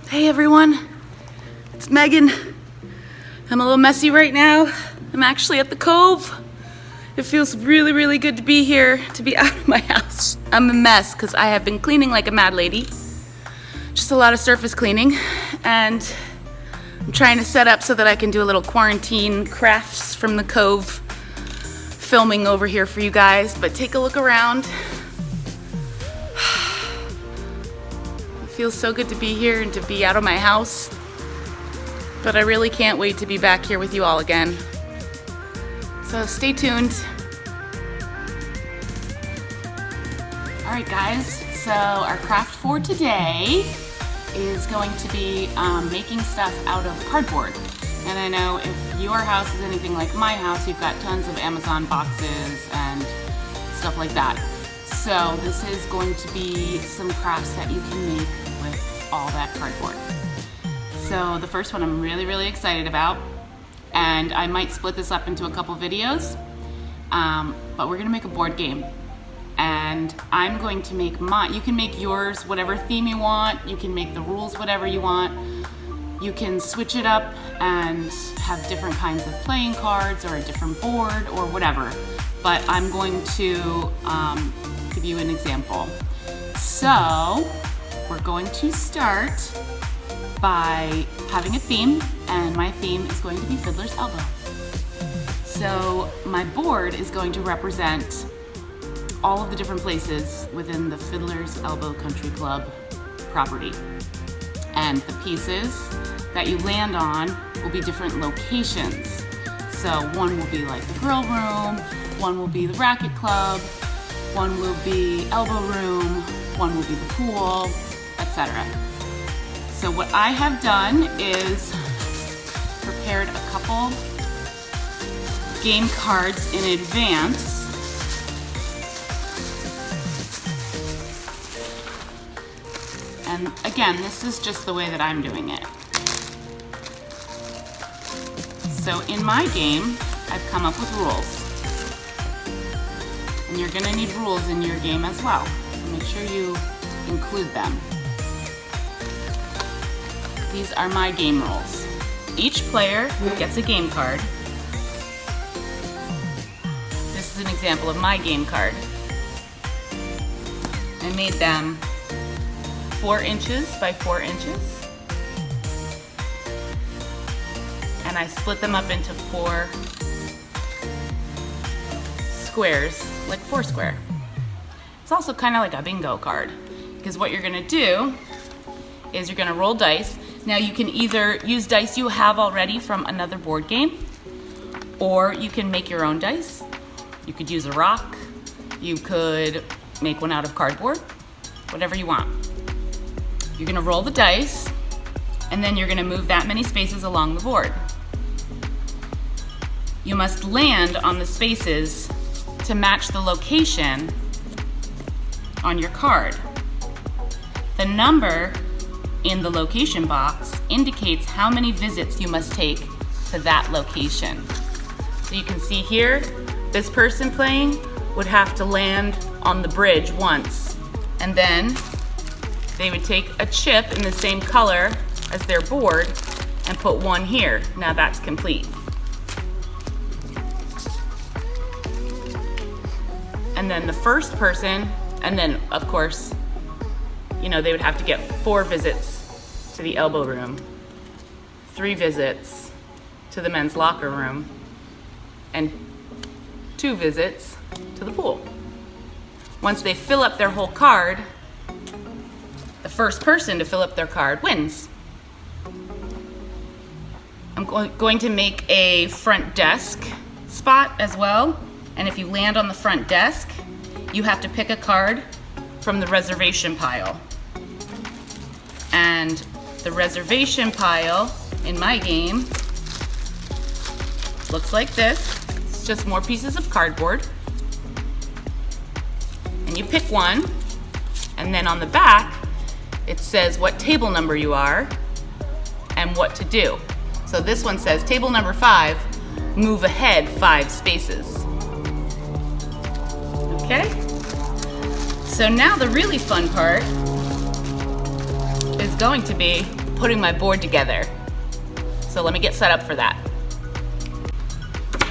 Hey everyone, it's Megan. I'm a little messy right now. I'm actually at the Cove. It feels really, really good to be here, to be out of my house. I'm a mess because I have been cleaning like a mad lady. Just a lot of surface cleaning, and I'm trying to set up so that I can do a little quarantine crafts from the Cove filming over here for you guys. But take a look around. It feels so good to be here and to be out of my house, but I really can't wait to be back here with you all again. So stay tuned. All right guys, so our craft for today is going to be making stuff out of cardboard. And I know if your house is anything like my house, you've got tons of Amazon boxes and stuff like that. So this is going to be some crafts that you can make with all that cardboard. So the first one I'm really, really excited about, and I might split this up into a couple videos, but we're gonna make a board game. And I'm going to make mine. You can make yours whatever theme you want. You can make the rules whatever you want. You can switch it up and have different kinds of playing cards or a different board or whatever. But I'm going to give you an example. So we're going to start by having a theme, and my theme is going to be Fiddler's Elbow. So my board is going to represent all of the different places within the Fiddler's Elbow Country Club property. And the pieces that you land on will be different locations. So one will be like the grill room, one will be the racket club, one will be elbow room, one will be the pool, etc. So what I have done is prepared a couple game cards in advance. And again, this is just the way that I'm doing it. So in my game, I've come up with rules. And you're gonna need rules in your game as well. So make sure you include them. These are my game rules. Each player gets a game card. This is an example of my game card. I made them 4 inches by 4 inches. And I split them up into 4 squares, like Foursquare. It's also kind of like a bingo card, because what you're gonna do is you're gonna roll dice. Now you can either use dice you have already from another board game, or you can make your own dice. You could use a rock, you could make one out of cardboard, whatever you want. You're gonna roll the dice, and then you're gonna move that many spaces along the board. You must land on the spaces to match the location on your card. The number in the location box indicates how many visits you must take to that location. So you can see here, this person playing would have to land on the bridge once, and then they would take a chip in the same color as their board and put one here. Now that's complete. And then the first person, and then of course, you know, they would have to get 4 visits to the elbow room, 3 visits to the men's locker room, and 2 visits to the pool. Once they fill up their whole card, the first person to fill up their card wins. I'm going to make a front desk spot as well. And if you land on the front desk, you have to pick a card from the reservation pile. And the reservation pile in my game looks like this. It's just more pieces of cardboard. And you pick one, and then on the back, it says what table number you are and what to do. So this one says table number 5, move ahead 5 spaces. Okay? So now the really fun part is going to be putting my board together. So let me get set up for that.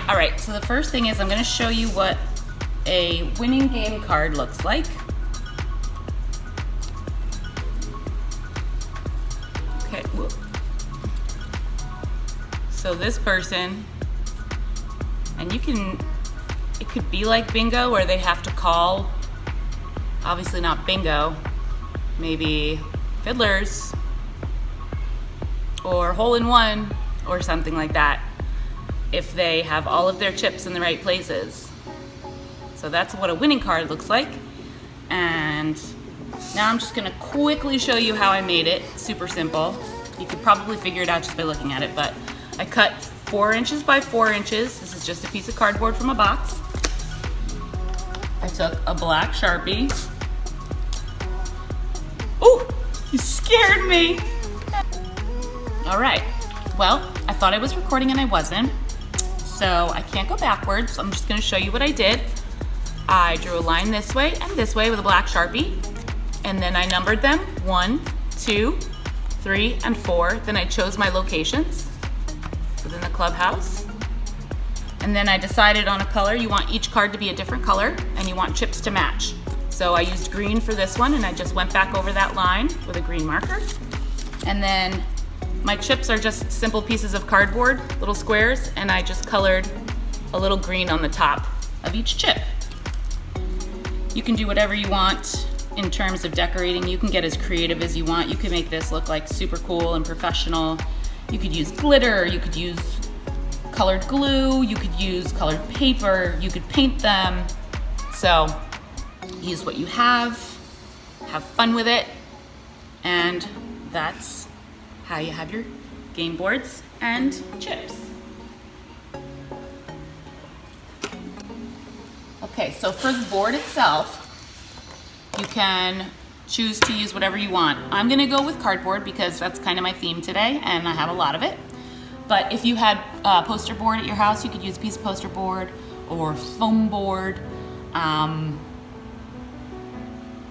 All right, so the first thing is I'm gonna show you what a winning game card looks like. Okay, whoop. So this person, and it could be like bingo where they have to call, obviously not bingo, maybe fiddlers or hole-in-one or something like that, if they have all of their chips in the right places. So that's what a winning card looks like. And now I'm just gonna quickly show you how I made it. Super simple. You could probably figure it out just by looking at it, but I cut 4 inches by 4 inches. This is just a piece of cardboard from a box. I took a black Sharpie. Ooh, you scared me. All right, well, I thought I was recording and I wasn't, so I can't go backwards. I'm just gonna show you what I did. I drew a line this way and this way with a black Sharpie, and then I numbered them 1, 2, 3, and 4. Then I chose my locations within the clubhouse. And then I decided on a color. You want each card to be a different color, and you want chips to match. So I used green for this one, and I just went back over that line with a green marker. And then my chips are just simple pieces of cardboard, little squares, and I just colored a little green on the top of each chip. You can do whatever you want in terms of decorating. You can get as creative as you want. You can make this look like super cool and professional. You could use glitter, you could use colored glue, you could use colored paper, you could paint them. So use what you have fun with it, and that's how you have your game boards and chips. Okay, so for the board itself, you can choose to use whatever you want. I'm gonna go with cardboard because that's kind of my theme today, and I have a lot of it. But if you had a poster board at your house, you could use a piece of poster board or foam board,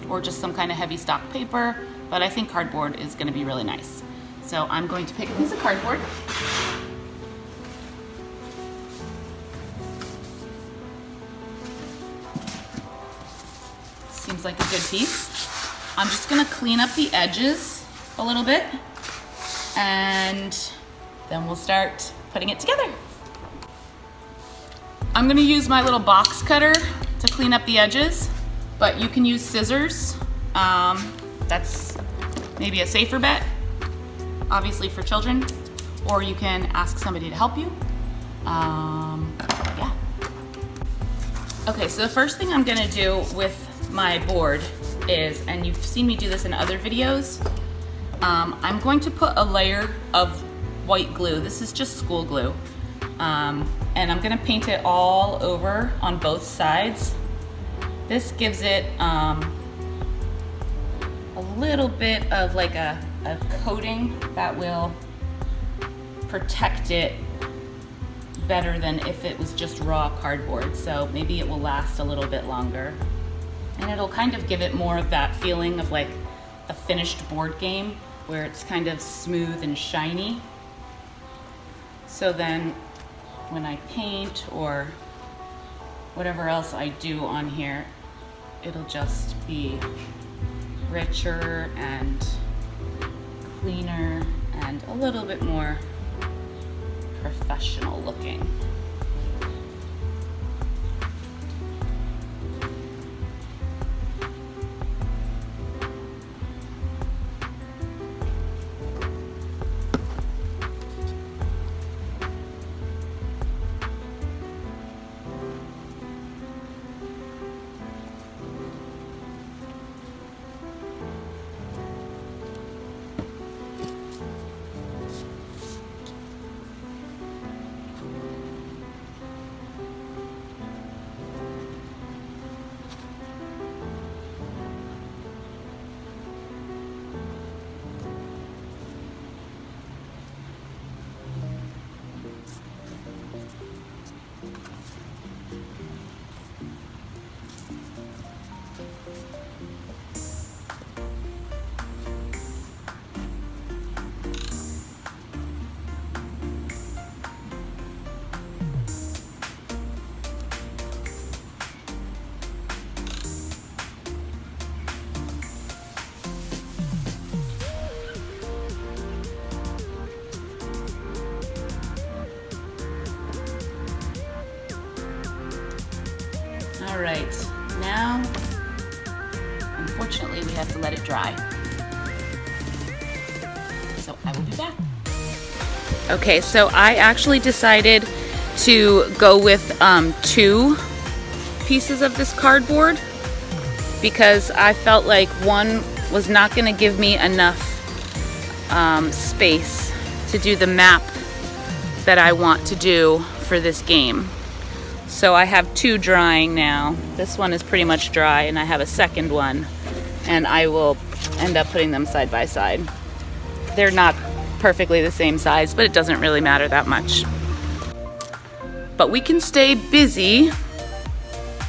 or just some kind of heavy stock paper. But I think cardboard is gonna be really nice. So I'm going to pick a piece of cardboard. Seems like a good piece. I'm just gonna clean up the edges a little bit, and then we'll start putting it together. I'm gonna use my little box cutter to clean up the edges, but you can use scissors. That's maybe a safer bet, obviously for children, or you can ask somebody to help you. Yeah. Okay, so the first thing I'm gonna do with my board is, and you've seen me do this in other videos, I'm going to put a layer of white glue. This is just school glue. And I'm gonna paint it all over on both sides. This gives it a little bit of like a coating that will protect it better than if it was just raw cardboard. So maybe it will last a little bit longer. And it'll kind of give it more of that feeling of like a finished board game where it's kind of smooth and shiny. So then when I paint or whatever else I do on here, it'll just be richer and cleaner and a little bit more professional looking. All right, now, unfortunately, we have to let it dry. So I will be back. Okay, so I actually decided to go with 2 pieces of this cardboard because I felt like one was not going to give me enough space to do the map that I want to do for this game. So I have 2 drying now. This one is pretty much dry and I have a second one, and I will end up putting them side by side. They're not perfectly the same size, but it doesn't really matter that much. But we can stay busy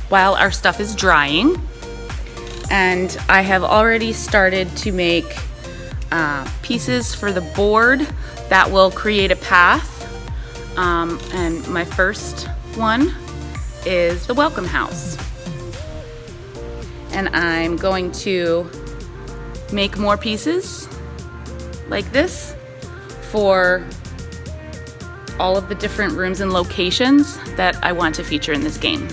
while our stuff is drying. And I have already started to make pieces for the board that will create a path. And my first one is the welcome house. And I'm going to make more pieces like this for all of the different rooms and locations that I want to feature in this game.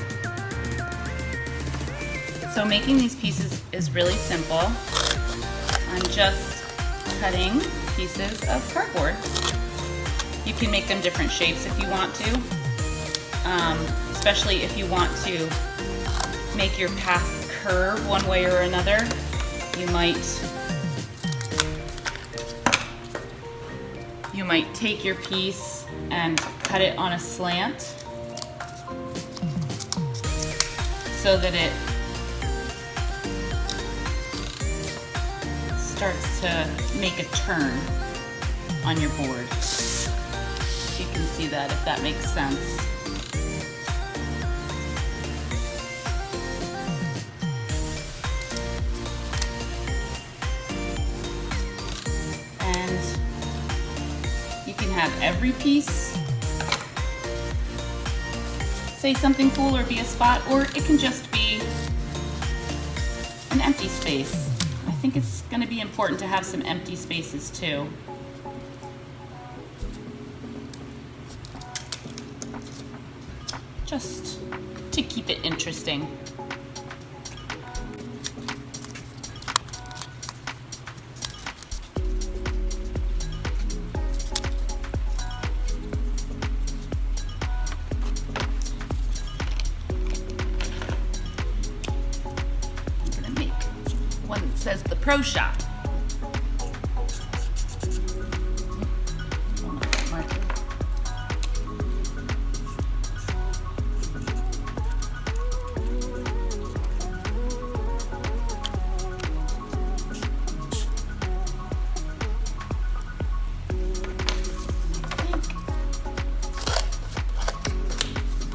So making these pieces is really simple. I'm just cutting pieces of cardboard. You can make them different shapes if you want to, especially if you want to make your path curve one way or another. You might take your piece and cut it on a slant so that it starts to make a turn on your board. You can see that, if that makes sense. And you can have every piece say something cool or be a spot, or it can just be an empty space. I think it's going to be important to have some empty spaces too. Just to keep it interesting. One that says the Pro Shop.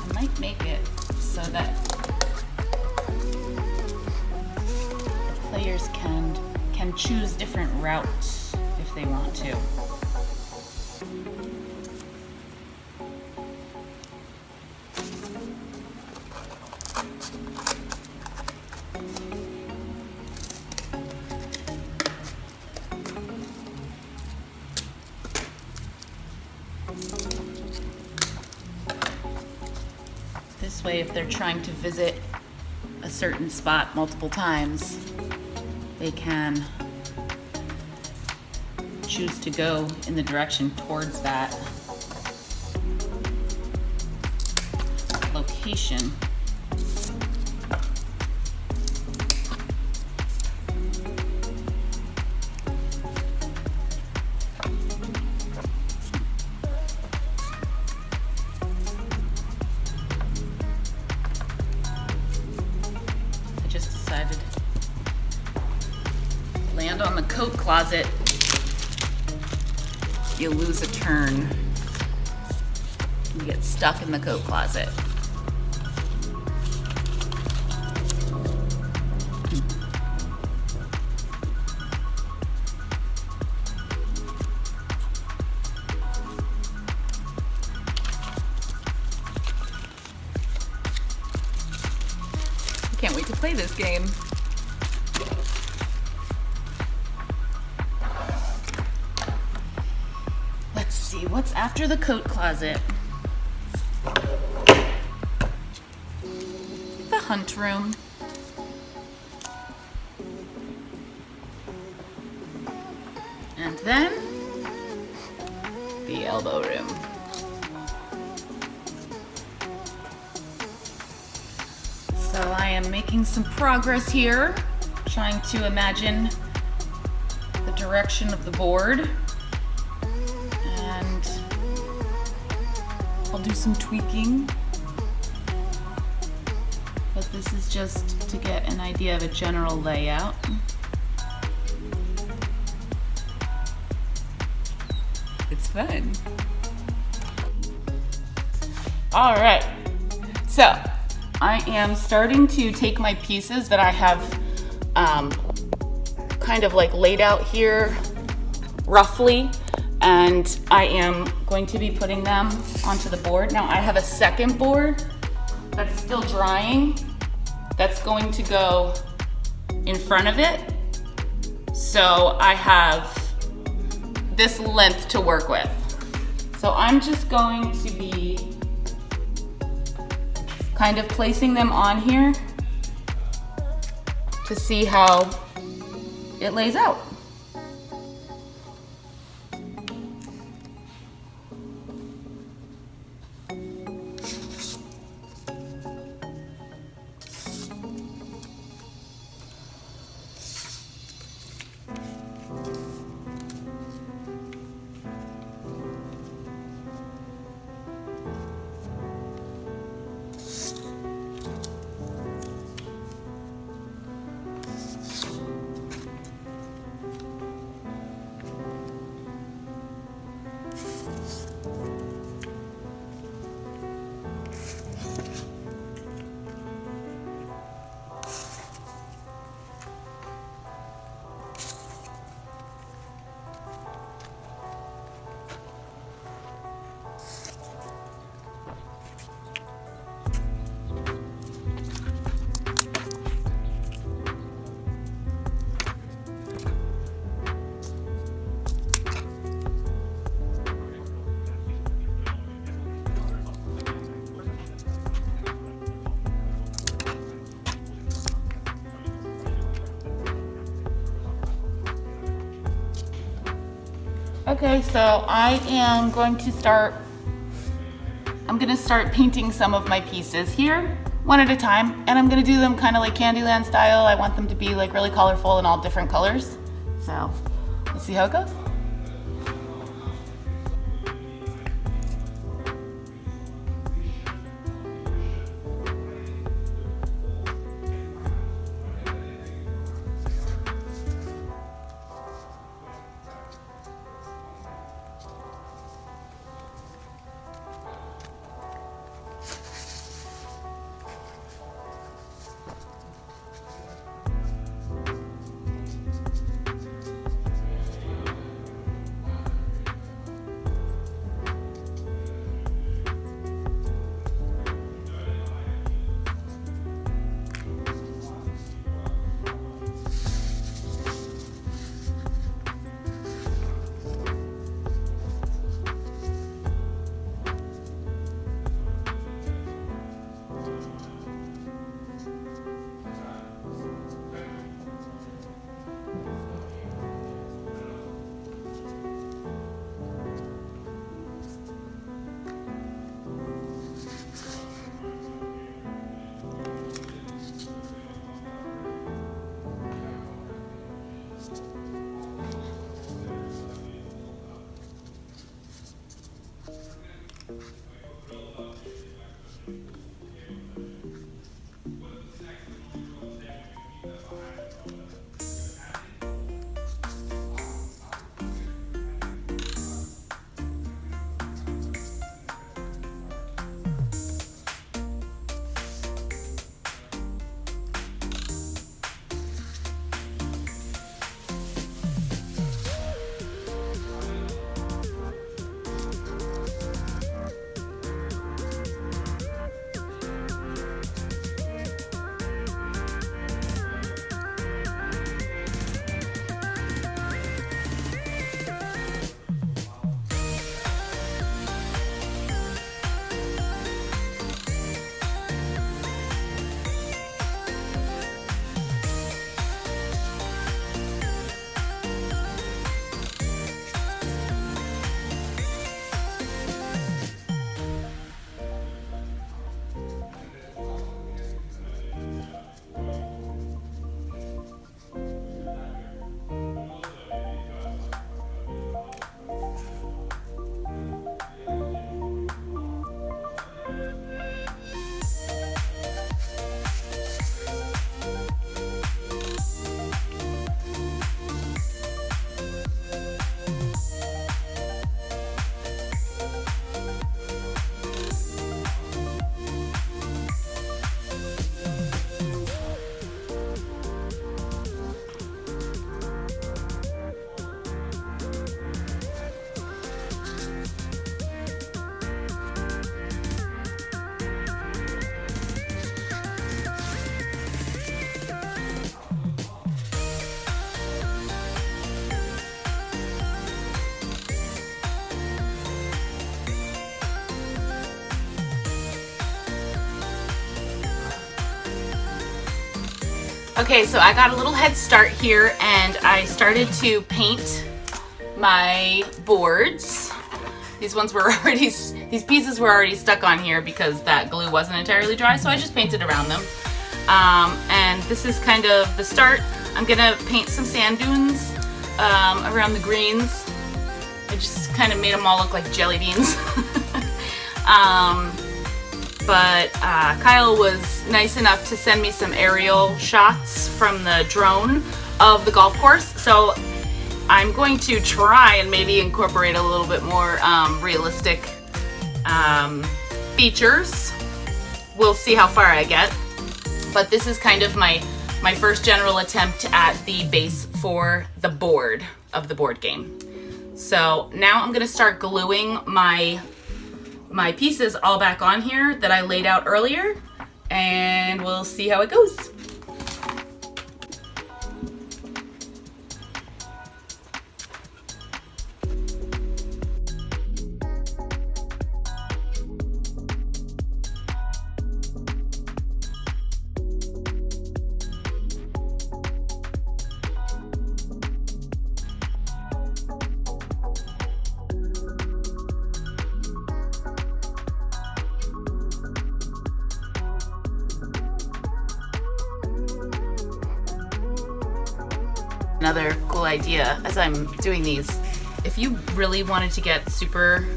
I might make it so that players can choose different routes if they want to. This way, if they're trying to visit a certain spot multiple times, they can choose to go in the direction towards that location. I just decided to land on the coat closet. You lose a turn. You get stuck in the coat closet. I can't wait to play this game. Let's see, what's after the coat closet? The hunt room. And then the elbow room. So I am making some progress here, trying to imagine the direction of the board. And I'll do some tweaking. But this is just to get an idea of a general layout. It's fun. All right, so I am starting to take my pieces that I have kind of like laid out here roughly, and I am going to be putting them onto the board. Now I have a second board that's still drying that's going to go in front of it. So I have this length to work with. So I'm just going to be kind of placing them on here to see how it lays out. Okay, so I am going to start painting some of my pieces here, one at a time, and I'm gonna do them kind of like Candyland style. I want them to be like really colorful and all different colors. So let's see how it goes. Okay, so I got a little head start here and I started to paint my boards. These pieces were already stuck on here because that glue wasn't entirely dry, so I just painted around them. And this is kind of the start. I'm gonna paint some sand dunes around the greens. I just kind of made them all look like jelly beans. But Kyle was nice enough to send me some aerial shots from the drone of the golf course. So I'm going to try and maybe incorporate a little bit more realistic features. We'll see how far I get. But this is kind of my first general attempt at the base for the board of the board game. So now I'm gonna start gluing my pieces all back on here that I laid out earlier, and we'll see how it goes. Another cool idea as I'm doing these, if you really wanted to get super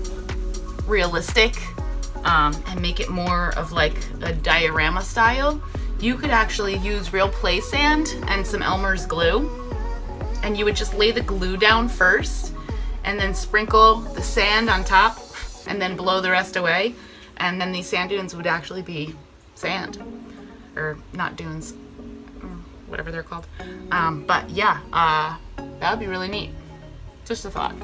realistic and make it more of like a diorama style, you could actually use real play sand and some Elmer's glue, and you would just lay the glue down first and then sprinkle the sand on top and then blow the rest away, and then these sand dunes would actually be sand, or not dunes, whatever they're called. But yeah, that would be really neat. Just a thought.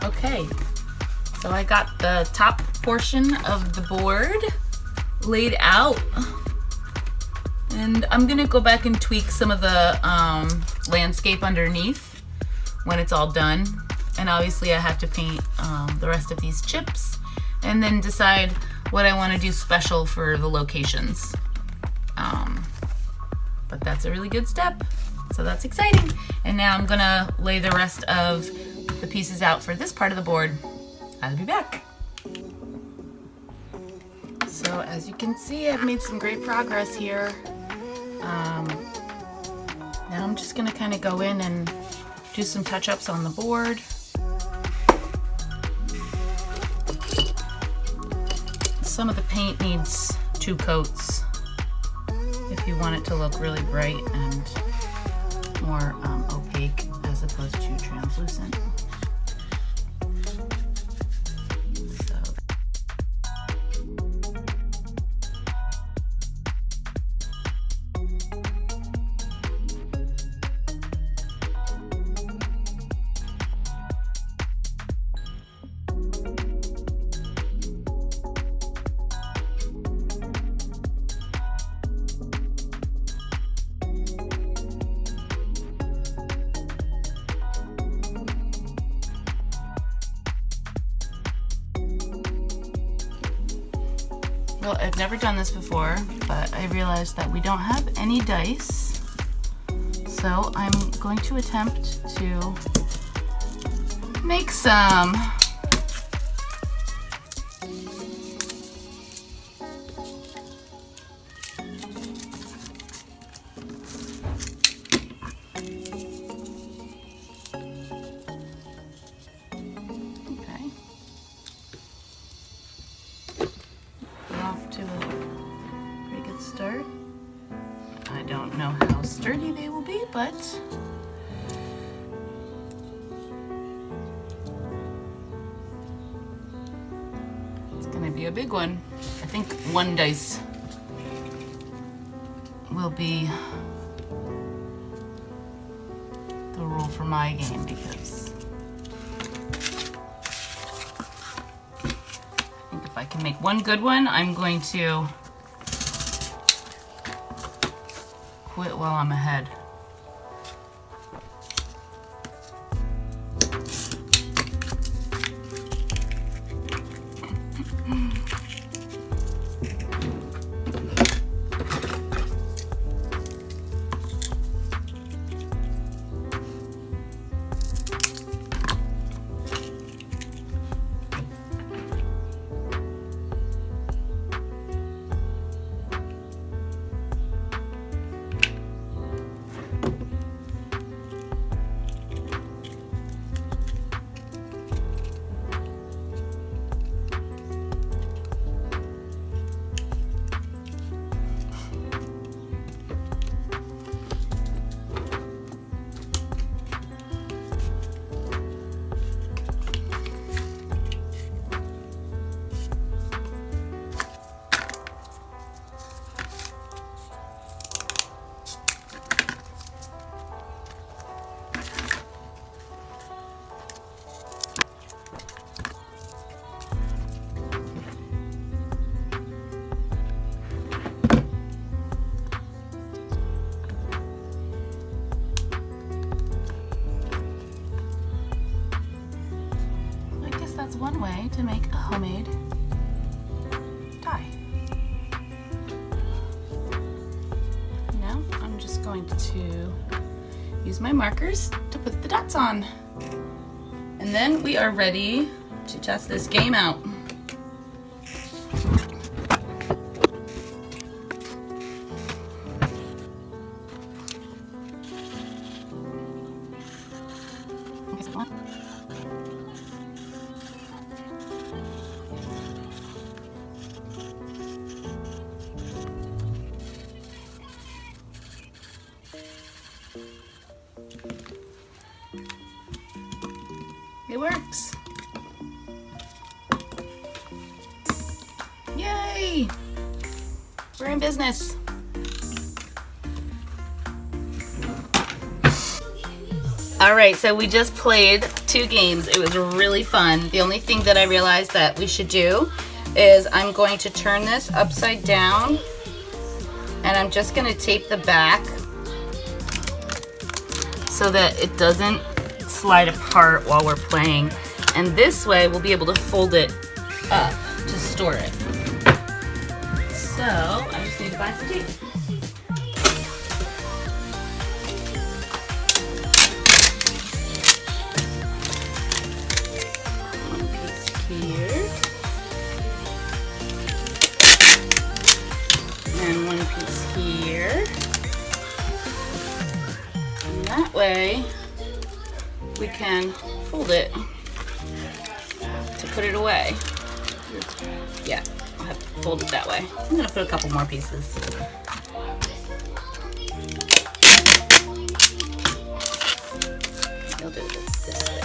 Okay, so I got the top portion of the board laid out, and I'm gonna go back and tweak some of the landscape underneath when it's all done. And obviously I have to paint the rest of these chips and then decide what I want to do special for the locations. But that's a really good step, so that's exciting. And now I'm gonna lay the rest of the pieces out for this part of the board. I'll be back. So as you can see, I've made some great progress here. Now I'm just gonna kind of go in and do some touch-ups on the board. Some of the paint needs 2 coats if you want it to look really bright and more opaque as opposed to translucent. Well, I've never done this before, but I realized that we don't have any dice. So I'm going to attempt to make some. start. I don't know how sturdy they will be, but it's gonna be a big one. I think one dice will be the rule for my game, because I think if I can make one good one, I'm going to quit while I'm ahead. That's one way to make a homemade die. Now I'm just going to use my markers to put the dots on. And then we are ready to test this game out. It works. Yay! We're in business. All right, so we just played 2 games. It was really fun. The only thing that I realized that we should do is I'm going to turn this upside down, and I'm just going to tape the back so that it doesn't slide apart while we're playing, and this way we'll be able to fold it up to store it. So I just need to buy some tape. One piece here, and one piece here, and that way we can fold it to put it away. Yeah, I'll have to fold it that way. I'm gonna put a couple more pieces. I'll do this way.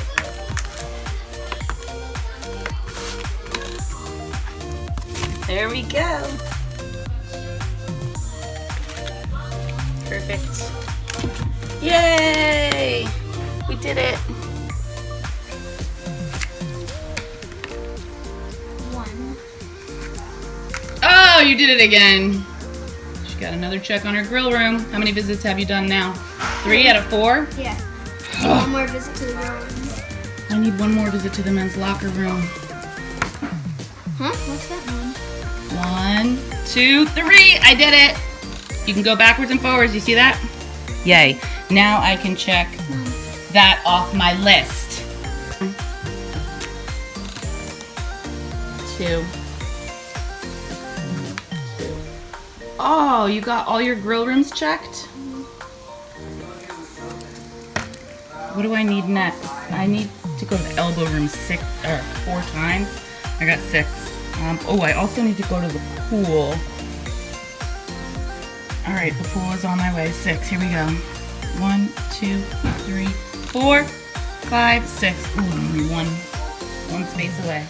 There we go. Perfect. Yay! We did it. Oh, you did it again. She got another check on her grill room. How many visits have you done now? 3 out of 4? Yeah. One more visit to the grill room. I need one more visit to the men's locker room. Huh? What's that one? 1, 2, 3. I did it. You can go backwards and forwards. You see that? Yay. Now I can check that off my list. 2. Oh, you got all your grill rooms checked? What do I need next? I need to go to the elbow room 4 times. I got 6. Oh, I also need to go to the pool. All right, the pool is on my way. 6, here we go. 1, 2, 3, 4, 5, 6. Ooh, I'm only one space away.